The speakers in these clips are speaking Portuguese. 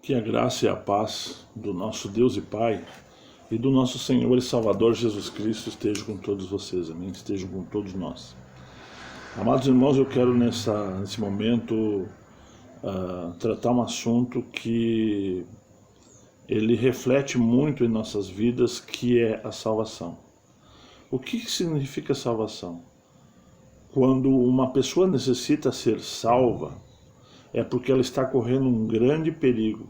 Que a graça e a paz do nosso Deus e Pai e do nosso Senhor e Salvador Jesus Cristo estejam com todos vocês, amém? Estejam com todos nós. Amados irmãos, eu quero nesse momento tratar um assunto que ele reflete muito em nossas vidas, que é a salvação. O que significa salvação? Quando uma pessoa necessita ser salva, é porque ela está correndo um grande perigo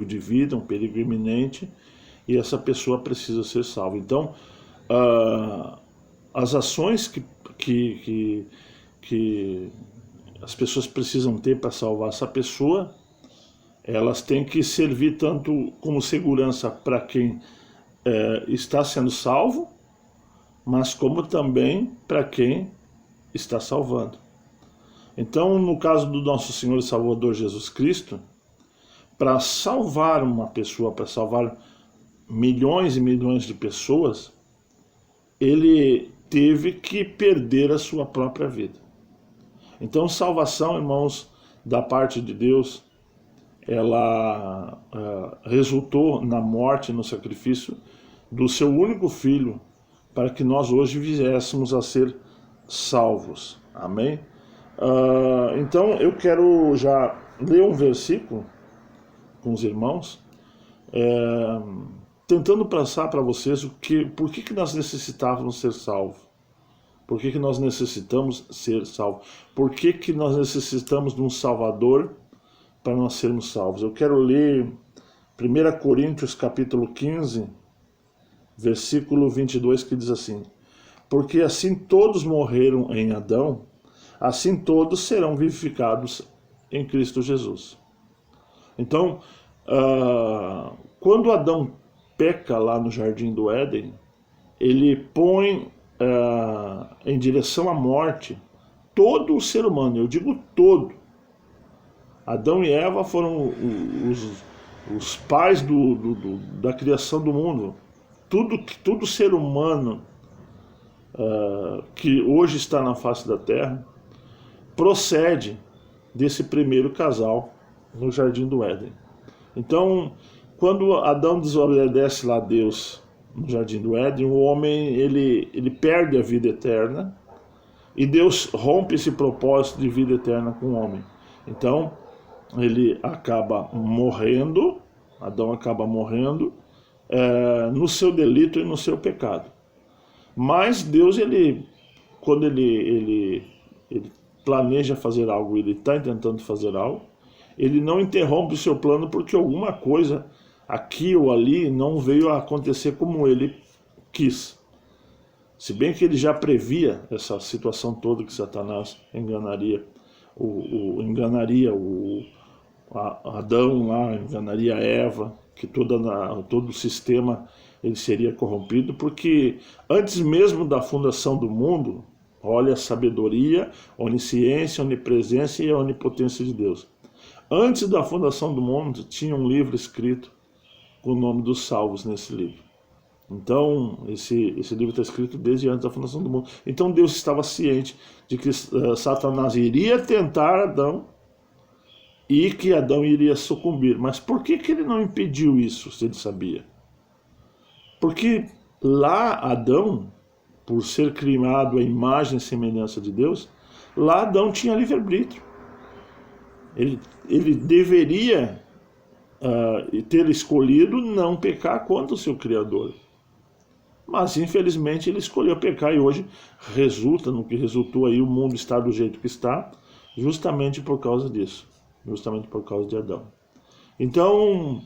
de vida, um perigo iminente, e essa pessoa precisa ser salva. Então, as ações que as pessoas precisam ter para salvar essa pessoa, elas têm que servir tanto como segurança para quem está sendo salvo, mas como também para quem está salvando. Então, no caso do nosso Senhor e Salvador Jesus Cristo, para salvar uma pessoa, para salvar milhões e milhões de pessoas, ele teve que perder a sua própria vida. Então, salvação, irmãos, da parte de Deus, ela resultou na morte, no sacrifício do seu único filho, para que nós hoje viéssemos a ser salvos. Amém? Então, eu quero já ler um versículo com os irmãos, tentando passar para vocês por que nós necessitávamos ser salvos. Por que nós necessitamos ser salvos? Por que nós necessitamos de um Salvador para nós sermos salvos? Eu quero ler 1 Coríntios capítulo 15, versículo 22, que diz assim: porque assim todos morreram em Adão, assim todos serão vivificados em Cristo Jesus. Então, quando Adão peca lá no Jardim do Éden, ele põe em direção à morte todo o ser humano, eu digo todo. Adão e Eva foram os pais da criação do mundo. Todo ser humano que hoje está na face da terra procede desse primeiro casal no Jardim do Éden. Então, quando Adão desobedece lá a Deus no Jardim do Éden, o homem ele perde a vida eterna e Deus rompe esse propósito de vida eterna com o homem. Então, ele acaba morrendo, Adão acaba morrendo no seu delito e no seu pecado. Mas Deus, quando ele planeja fazer algo, ele está tentando fazer algo, ele não interrompe o seu plano porque alguma coisa aqui ou ali não veio a acontecer como ele quis. Se bem que ele já previa essa situação toda que Satanás enganaria Adão lá, enganaria Eva, que todo o sistema ele seria corrompido, porque antes mesmo da fundação do mundo, olha a sabedoria, onisciência, onipresença e a onipotência de Deus. Antes da fundação do mundo, tinha um livro escrito com o nome dos salvos nesse livro. Então, esse livro está escrito desde antes da fundação do mundo. Então, Deus estava ciente de que Satanás iria tentar Adão e que Adão iria sucumbir. Mas por que ele não impediu isso, se ele sabia? Porque lá Adão, por ser criado à imagem e semelhança de Deus, lá Adão tinha livre-arbítrio. Ele deveria ter escolhido não pecar contra o seu Criador. Mas, infelizmente, ele escolheu pecar e hoje resulta no que resultou aí, o mundo está do jeito que está, justamente por causa disso, justamente por causa de Adão. Então,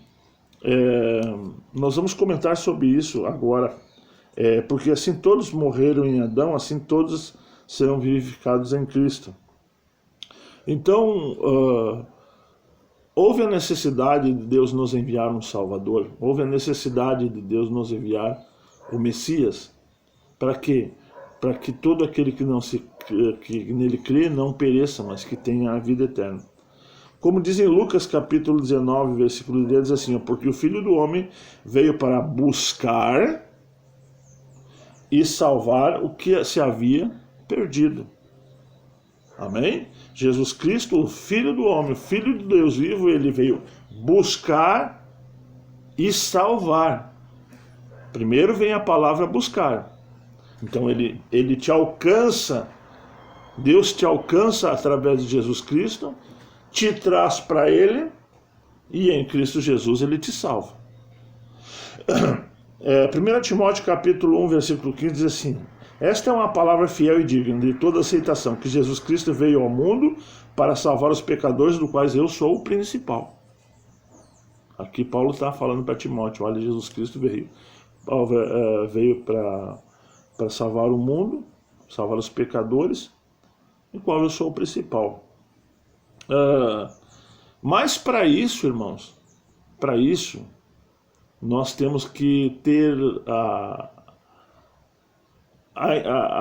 nós vamos comentar sobre isso agora, porque assim todos morreram em Adão, assim todos serão vivificados em Cristo. Então, houve a necessidade de Deus nos enviar um Salvador, houve a necessidade de Deus nos enviar o Messias. Para quê? Para que todo aquele que nele crê não pereça, mas que tenha a vida eterna. Como diz em Lucas capítulo 19, versículo 10, diz assim: porque o Filho do Homem veio para buscar e salvar o que se havia perdido. Amém? Jesus Cristo, o Filho do homem, o Filho de Deus vivo, ele veio buscar e salvar. Primeiro vem a palavra buscar. Então ele te alcança, Deus te alcança através de Jesus Cristo, te traz para ele e em Cristo Jesus ele te salva. 1 Timóteo capítulo 1, versículo 15 diz assim: esta é uma palavra fiel e digna de toda aceitação, que Jesus Cristo veio ao mundo para salvar os pecadores, do quais eu sou o principal. Aqui Paulo está falando para Timóteo, olha, Jesus Cristo veio para salvar o mundo, salvar os pecadores, do qual eu sou o principal. Mas para isso, irmãos, para isso, nós temos que ter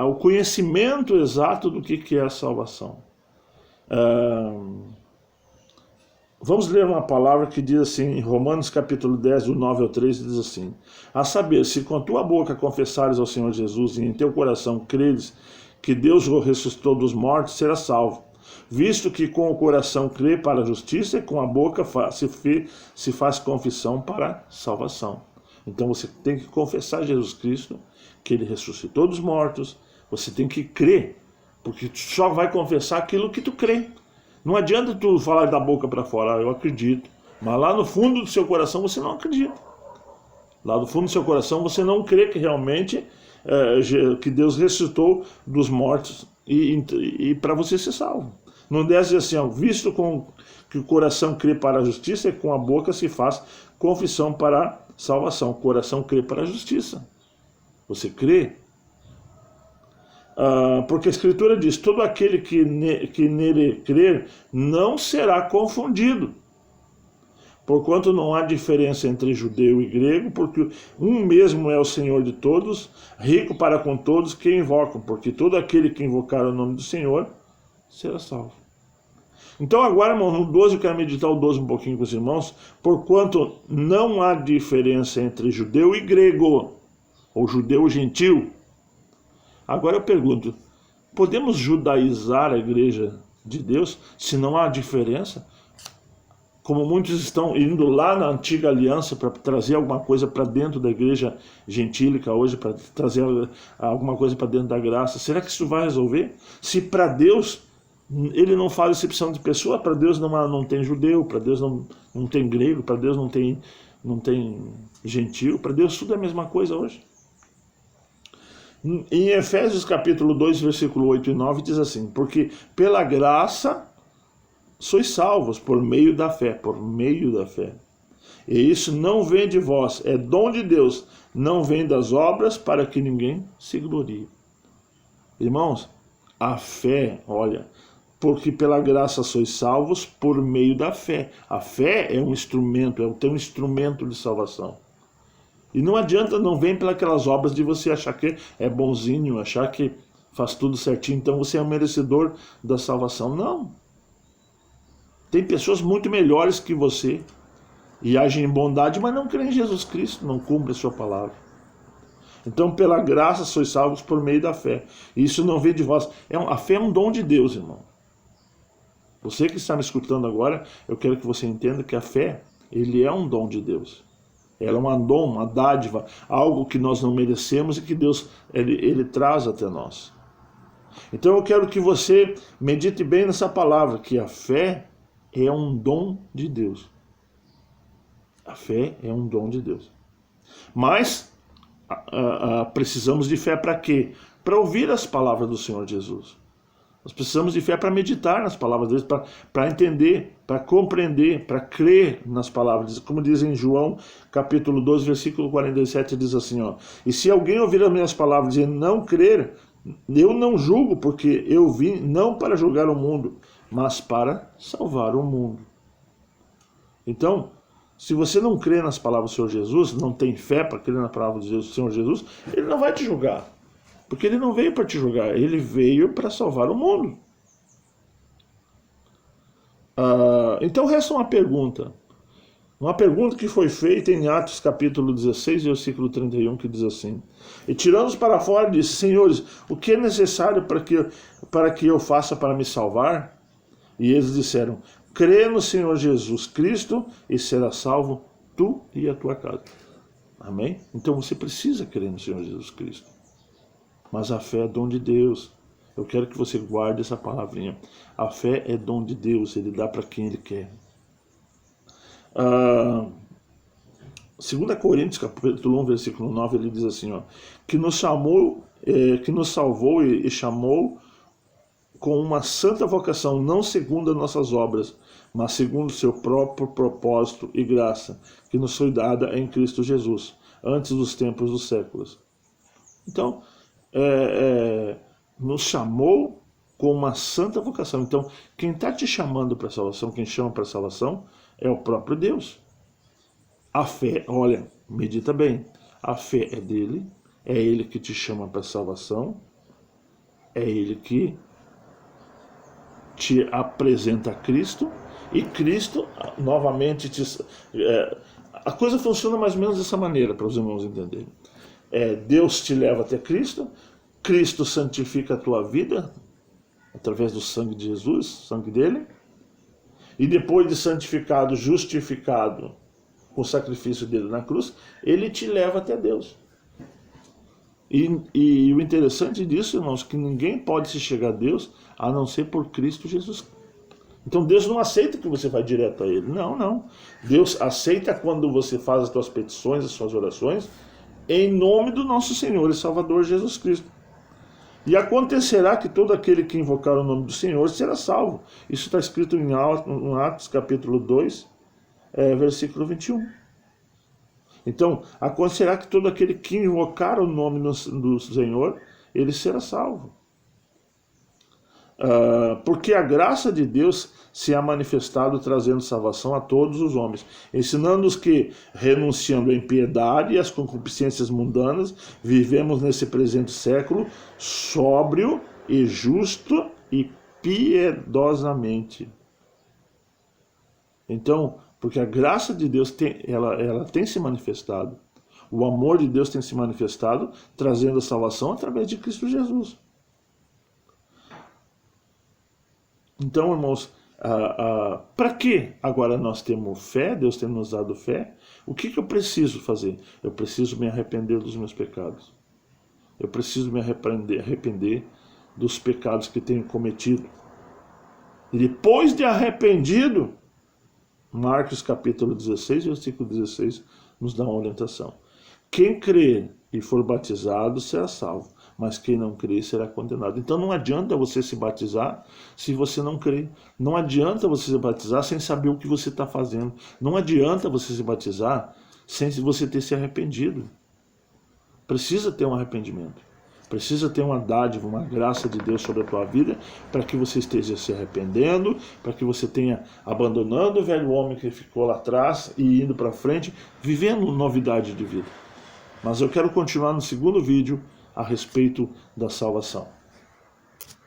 o conhecimento exato do que é a salvação. Vamos ler uma palavra que diz assim, em Romanos capítulo 10, do 9 ao 13, diz assim: a saber, se com a tua boca confessares ao Senhor Jesus e em teu coração creres que Deus o ressuscitou dos mortos, serás salvo. Visto que com o coração crê para a justiça e com a boca se faz confissão para a salvação. Então você tem que confessar Jesus Cristo, que ele ressuscitou dos mortos. Você tem que crer, porque tu só vai confessar aquilo que tu crê. Não adianta tu falar da boca para fora, eu acredito, mas lá no fundo do seu coração você não acredita. Lá no fundo do seu coração você não crê que realmente que Deus ressuscitou dos mortos e para você ser salvo. Não deve dizer assim, visto que o coração crê para a justiça e com a boca se faz confissão para a salvação. O coração crê para a justiça. Você crê? Porque a Escritura diz, todo aquele que nele crer não será confundido. Porquanto não há diferença entre judeu e grego, porque um mesmo é o Senhor de todos, rico para com todos que invocam, porque todo aquele que invocar o nome do Senhor será salvo. Então agora, irmão, no 12 eu quero meditar o 12 um pouquinho com os irmãos, porquanto não há diferença entre judeu e grego, ou judeu e gentil. Agora eu pergunto, podemos judaizar a igreja de Deus se não há diferença? Como muitos estão indo lá na antiga aliança para trazer alguma coisa para dentro da igreja gentílica hoje, para trazer alguma coisa para dentro da graça, será que isso vai resolver? Se para Deus ele não faz exceção de pessoa, para Deus não tem judeu, para Deus não tem grego, para Deus não tem gentil, para Deus tudo é a mesma coisa hoje. Em Efésios capítulo 2, versículo 8 e 9 diz assim: porque pela graça sois salvos por meio da fé, E isso não vem de vós, é dom de Deus, não vem das obras para que ninguém se glorie. Irmãos, a fé, olha, porque pela graça sois salvos por meio da fé. A fé é um instrumento, é o teu instrumento de salvação. E não adianta, não vem pelas obras de você achar que é bonzinho, achar que faz tudo certinho, então você é um merecedor da salvação. Não. Tem pessoas muito melhores que você e agem em bondade, mas não creem em Jesus Cristo, não cumprem a sua palavra. Então, pela graça sois salvos por meio da fé. Isso não vem de vós. A fé é um dom de Deus, irmão. Você que está me escutando agora, eu quero que você entenda que a fé, ele é um dom de Deus. Ela é um dom, uma dádiva, algo que nós não merecemos e que Deus ele traz até nós. Então eu quero que você medite bem nessa palavra, que a fé é um dom de Deus. A fé é um dom de Deus. Mas precisamos de fé para quê? Para ouvir as palavras do Senhor Jesus. Nós precisamos de fé para meditar nas palavras dele, para entender, para compreender, para crer nas palavras. Como diz em João, capítulo 12, versículo 47, diz assim, e se alguém ouvir as minhas palavras e não crer, eu não julgo, porque eu vim não para julgar o mundo, mas para salvar o mundo. Então, se você não crê nas palavras do Senhor Jesus, não tem fé para crer na palavra do Senhor Jesus, ele não vai te julgar. Porque ele não veio para te julgar, ele veio para salvar o mundo. Então resta uma pergunta. Uma pergunta que foi feita em Atos capítulo 16, versículo 31, que diz assim: E tirando-os para fora, disse: Senhores, o que é necessário para que eu faça para me salvar? E eles disseram: Crê no Senhor Jesus Cristo e será salvo tu e a tua casa. Amém? Então você precisa crer no Senhor Jesus Cristo. Mas a fé é dom de Deus. Eu quero que você guarde essa palavrinha. A fé é dom de Deus, Ele dá para quem Ele quer. 2 Coríntios capítulo 1, versículo 9, ele diz assim, ó, que nos salvou e chamou com uma santa vocação, não segundo as nossas obras, mas segundo o seu próprio propósito e graça, que nos foi dada em Cristo Jesus, antes dos tempos dos séculos. Então, nos chamou com uma santa vocação. Então, quem está te chamando para a salvação, quem chama para a salvação, é o próprio Deus. A fé, olha, medita bem, a fé é dele, é ele que te chama para a salvação, é ele que te apresenta a Cristo, e Cristo novamente a coisa funciona mais ou menos dessa maneira, para os irmãos entenderem. Deus te leva até Cristo, Cristo santifica a tua vida, através do sangue de Jesus, sangue dele, e depois de santificado, justificado, com o sacrifício dele na cruz, ele te leva até Deus. E o interessante disso, irmãos, que ninguém pode se chegar a Deus a não ser por Cristo Jesus. Então Deus não aceita que você vá direto a Ele. Não, não. Deus aceita quando você faz as suas petições, as suas orações, em nome do nosso Senhor e Salvador Jesus Cristo. E acontecerá que todo aquele que invocar o nome do Senhor será salvo. Isso está escrito em Atos capítulo 2, versículo 21. Então, acontecerá que todo aquele que invocar o nome do Senhor, ele será salvo. Porque a graça de Deus se há manifestado trazendo salvação a todos os homens, ensinando-os que, renunciando à impiedade e às concupiscências mundanas, vivemos nesse presente século sóbrio e justo e piedosamente. Então, porque a graça de Deus ela tem se manifestado, o amor de Deus tem se manifestado, trazendo a salvação através de Cristo Jesus. Então, irmãos, para que agora nós temos fé, Deus tem nos dado fé, o que eu preciso fazer? Eu preciso me arrepender dos meus pecados. Eu preciso me arrepender dos pecados que tenho cometido. E depois de arrependido, Marcos capítulo 16, versículo 16, nos dá uma orientação. Quem crer e for batizado será salvo, mas quem não crer será condenado. Então não adianta você se batizar se você não crer. Não adianta você se batizar sem saber o que você está fazendo. Não adianta você se batizar sem você ter se arrependido. Precisa ter um arrependimento. Precisa ter uma dádiva, uma graça de Deus sobre a tua vida, para que você esteja se arrependendo, para que você tenha abandonando o velho homem que ficou lá atrás e indo para frente, vivendo novidade de vida. Mas eu quero continuar no segundo vídeo a respeito da salvação.